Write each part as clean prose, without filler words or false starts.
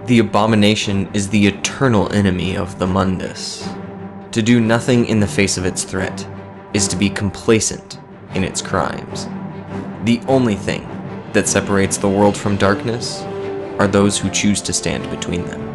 The abomination is the eternal enemy of the mundus. To do nothing in the face of its threat is to be complacent in its crimes. The only thing that separates the world from darkness are those who choose to stand between them.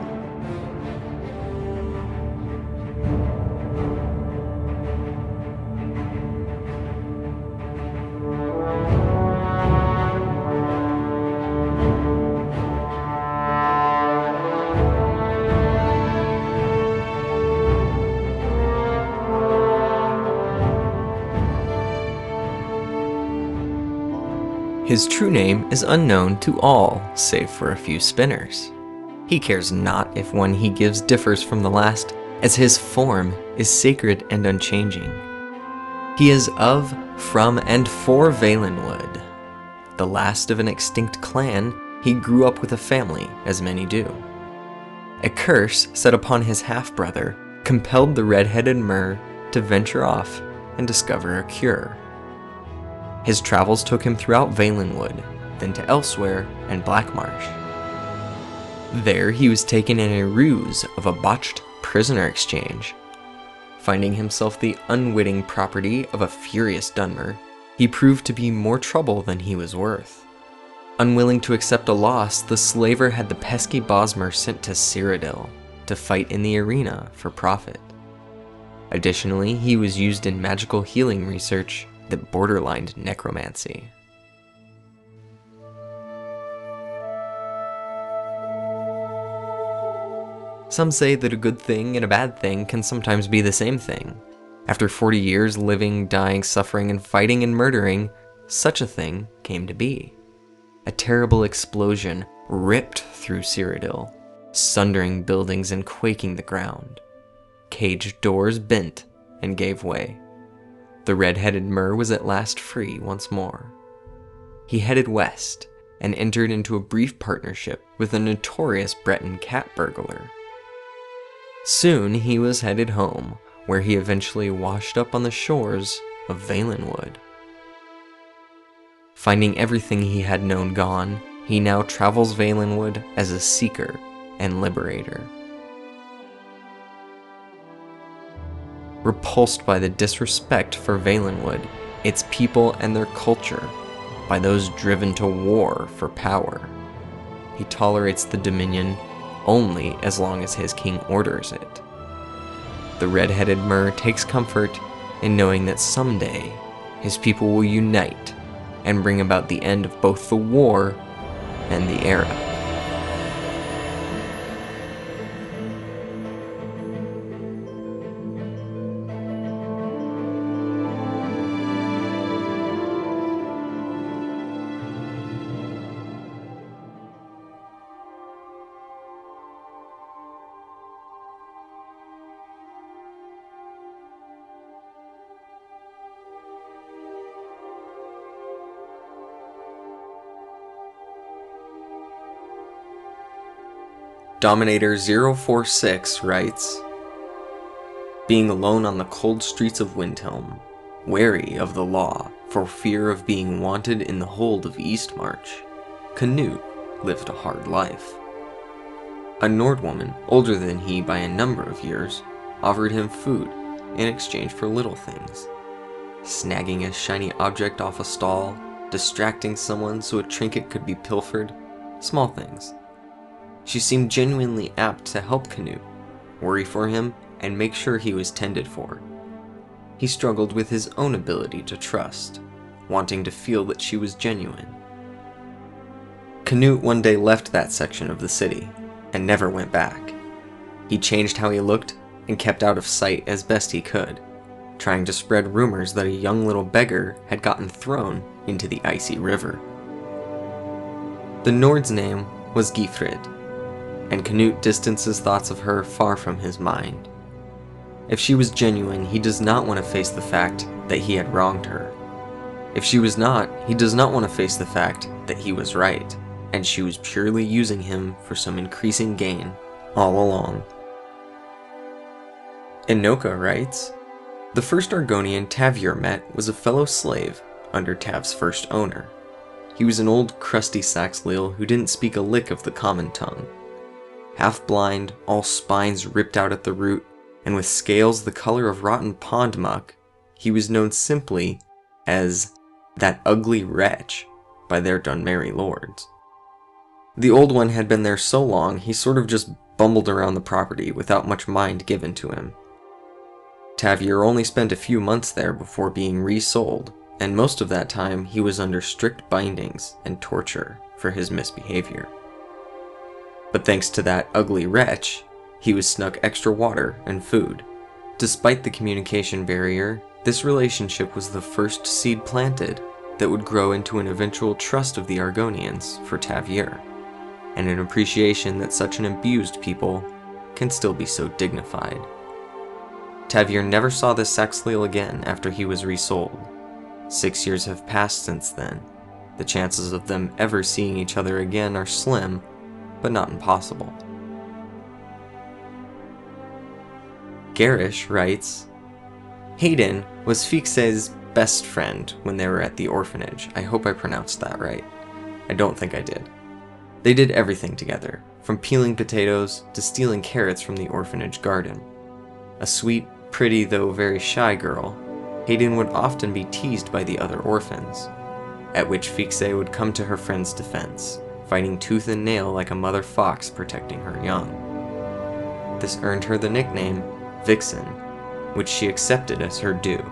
His true name is unknown to all save for a few spinners. He cares not if one he gives differs from the last, as his form is sacred and unchanging. He is of, from, and for Valenwood. The last of an extinct clan, he grew up with a family, as many do. A curse set upon his half-brother compelled the red-headed Mer to venture off and discover a cure. His travels took him throughout Valenwood, then to Elsewhere and Blackmarsh. There he was taken in a ruse of a botched prisoner exchange. Finding himself the unwitting property of a furious Dunmer, he proved to be more trouble than he was worth. Unwilling to accept a loss, the slaver had the pesky Bosmer sent to Cyrodiil to fight in the arena for profit. Additionally, he was used in magical healing research that borderlined necromancy. Some say that a good thing and a bad thing can sometimes be the same thing. After 40 years living, dying, suffering, and fighting and murdering, such a thing came to be. A terrible explosion ripped through Cyrodiil, sundering buildings and quaking the ground. Caged doors bent and gave way. The red-headed Mer was at last free once more. He headed west and entered into a brief partnership with a notorious Breton cat burglar. Soon he was headed home, where he eventually washed up on the shores of Valenwood. Finding everything he had known gone, he now travels Valenwood as a seeker and liberator. Repulsed by the disrespect for Valenwood, its people and their culture, by those driven to war for power, he tolerates the Dominion only as long as his king orders it. The red-headed Mer takes comfort in knowing that someday his people will unite and bring about the end of both the war and the era. Dominator 046 writes, being alone on the cold streets of Windhelm, wary of the law for fear of being wanted in the hold of Eastmarch, Canute lived a hard life. A Nordwoman, older than he by a number of years, offered him food in exchange for little things. Snagging a shiny object off a stall, distracting someone so a trinket could be pilfered, small things. She seemed genuinely apt to help Canute, worry for him, and make sure he was tended for. He struggled with his own ability to trust, wanting to feel that she was genuine. Canute one day left that section of the city, and never went back. He changed how he looked and kept out of sight as best he could, trying to spread rumors that a young little beggar had gotten thrown into the icy river. The Nord's name was Gifrid, and Canute distanced his thoughts of her far from his mind. If she was genuine, he does not want to face the fact that he had wronged her. If she was not, he does not want to face the fact that he was right, and she was purely using him for some increasing gain all along. Inoka writes, the first Argonian Tavier met was a fellow slave under Tav's first owner. He was an old crusty Saxhleel who didn't speak a lick of the common tongue. Half blind, all spines ripped out at the root, and with scales the color of rotten pond muck, he was known simply as that ugly wretch by their Dunmerry lords. The old one had been there so long he sort of just bumbled around the property without much mind given to him. Tavier only spent a few months there before being resold, and most of that time he was under strict bindings and torture for his misbehavior. But thanks to that ugly wretch, he was snuck extra water and food. Despite the communication barrier, this relationship was the first seed planted that would grow into an eventual trust of the Argonians for Tavier, and an appreciation that such an abused people can still be so dignified. Tavier never saw the Saxhleel again after he was resold. 6 years have passed since then. The chances of them ever seeing each other again are slim, but not impossible. Garish writes, Hayden was Fixe's best friend when they were at the orphanage. I hope I pronounced that right. I don't think I did. They did everything together, from peeling potatoes to stealing carrots from the orphanage garden. A sweet, pretty though very shy girl, Hayden would often be teased by the other orphans, at which Fixe would come to her friend's defense, fighting tooth and nail like a mother fox protecting her young. This earned her the nickname Vixen, which she accepted as her due.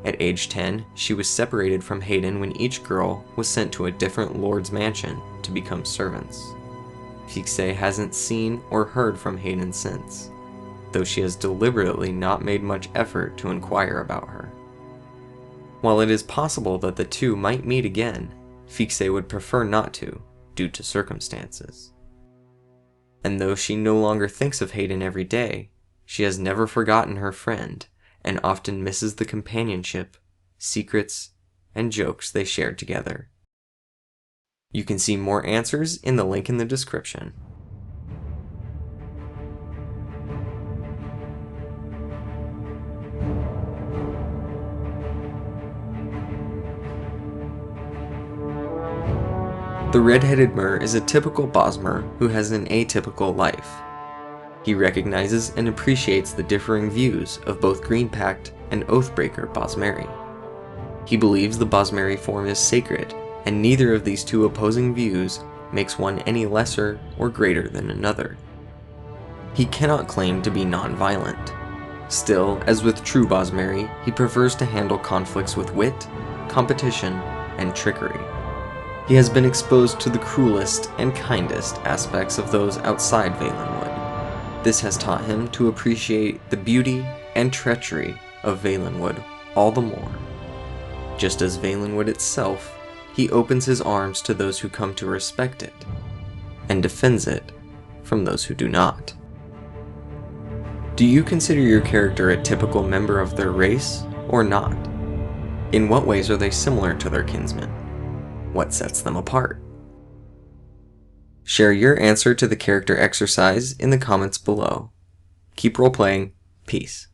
At age 10, she was separated from Hayden when each girl was sent to a different lord's mansion to become servants. Fixe hasn't seen or heard from Hayden since, though she has deliberately not made much effort to inquire about her. While it is possible that the two might meet again, Fixe would prefer not to, due to circumstances. And though she no longer thinks of Hayden every day, she has never forgotten her friend, and often misses the companionship, secrets, and jokes they shared together. You can see more answers in the link in the description. The red-headed Mer is a typical Bosmer who has an atypical life. He recognizes and appreciates the differing views of both Green Pact and Oathbreaker Bosmeri. He believes the Bosmeri form is sacred, and neither of these two opposing views makes one any lesser or greater than another. He cannot claim to be non-violent. Still, as with true Bosmeri, he prefers to handle conflicts with wit, competition, and trickery. He has been exposed to the cruelest and kindest aspects of those outside Valenwood. This has taught him to appreciate the beauty and treachery of Valenwood all the more. Just as Valenwood itself, he opens his arms to those who come to respect it, and defends it from those who do not. Do you consider your character a typical member of their race, or not? In what ways are they similar to their kinsmen? What sets them apart? Share your answer to the character exercise in the comments below. Keep role-playing. Peace.